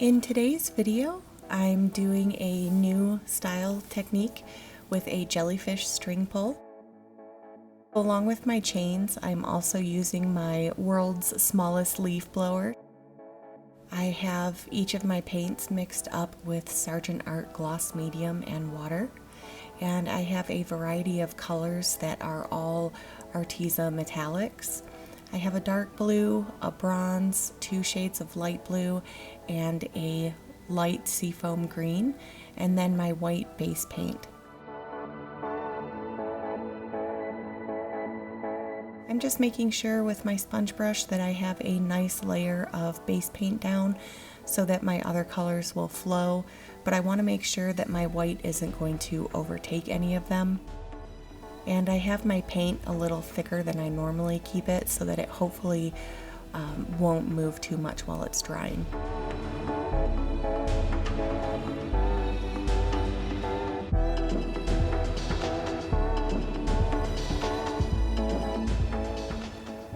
In today's video, I'm doing a new style technique with a jellyfish string pull. Along with my chains, I'm also using my world's smallest leaf blower. I have each of my paints mixed up with Sargent Art Gloss Medium and water, and I have a variety of colors that are all Arteza metallics. I have a dark blue, a bronze, 2 shades of light blue, and a light seafoam green, and then my white base paint. I'm just making sure with my sponge brush that I have a nice layer of base paint down so that my other colors will flow, but I want to make sure that my white isn't going to overtake any of them. And I have my paint a little thicker than I normally keep it so that it hopefully won't move too much while it's drying.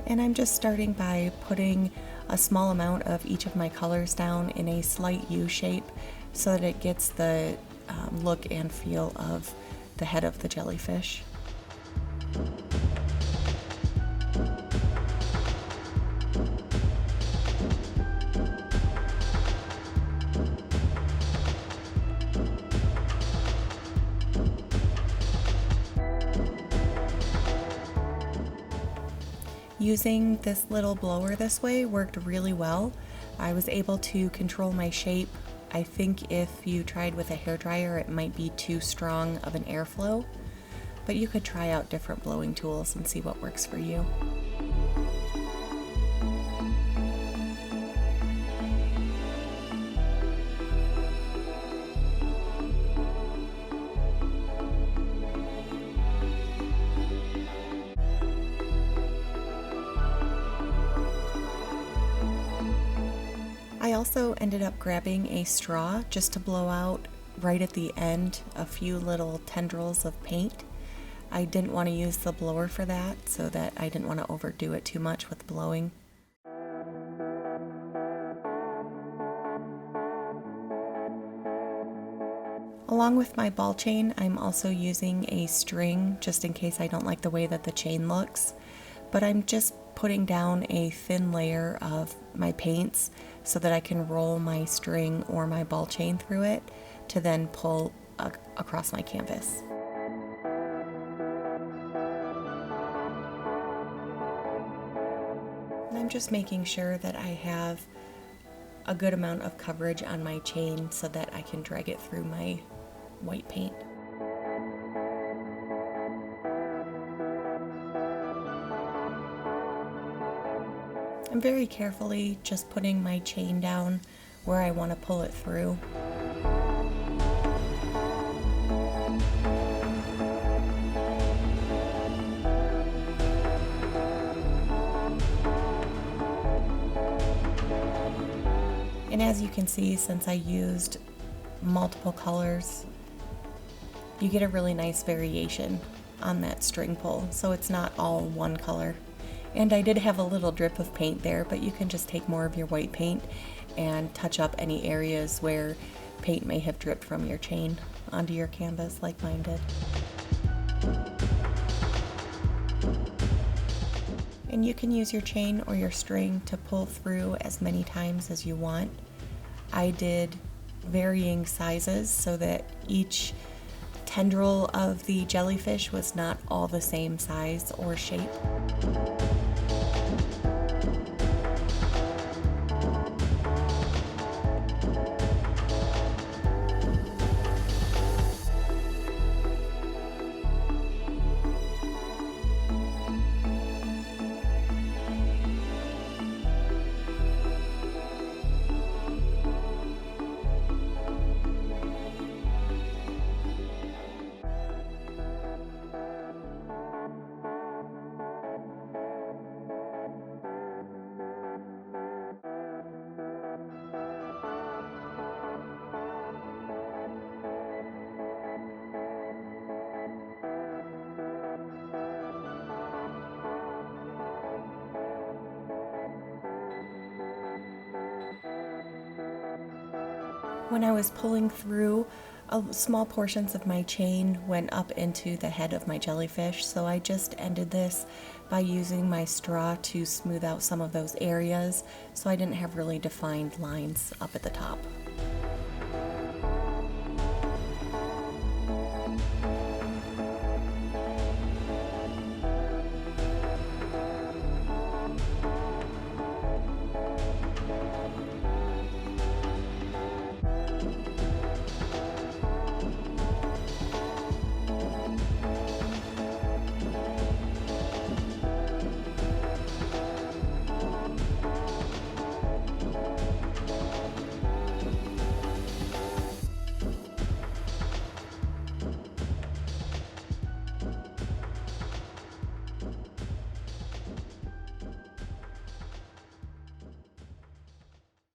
And I'm just starting by putting a small amount of each of my colors down in a slight U shape so that it gets the look and feel of the head of the jellyfish. Using this little blower this way worked really well. I was able to control my shape. I think if you tried with a hairdryer it might be too strong of an airflow, but you could try out different blowing tools and see what works for you. I also ended up grabbing a straw just to blow out right at the end a few little tendrils of paint. I didn't want to use the blower for that, so that I didn't want to overdo it too much with blowing. Along with my ball chain, I'm also using a string just in case I don't like the way that the chain looks, but I'm just putting down a thin layer of my paints so that I can roll my string or my ball chain through it to then pull across my canvas. And I'm just making sure that I have a good amount of coverage on my chain so that I can drag it through my white paint. I'm very carefully just putting my chain down where I want to pull it through. And as you can see, since I used multiple colors, you get a really nice variation on that string pull, so it's not all one color. And I did have a little drip of paint there, but you can just take more of your white paint and touch up any areas where paint may have dripped from your chain onto your canvas like mine did. And you can use your chain or your string to pull through as many times as you want. I did varying sizes so that each tendril of the jellyfish was not all the same size or shape. When I was pulling through, small portions of my chain went up into the head of my jellyfish, so I just ended this by using my straw to smooth out some of those areas so I didn't have really defined lines up at the top.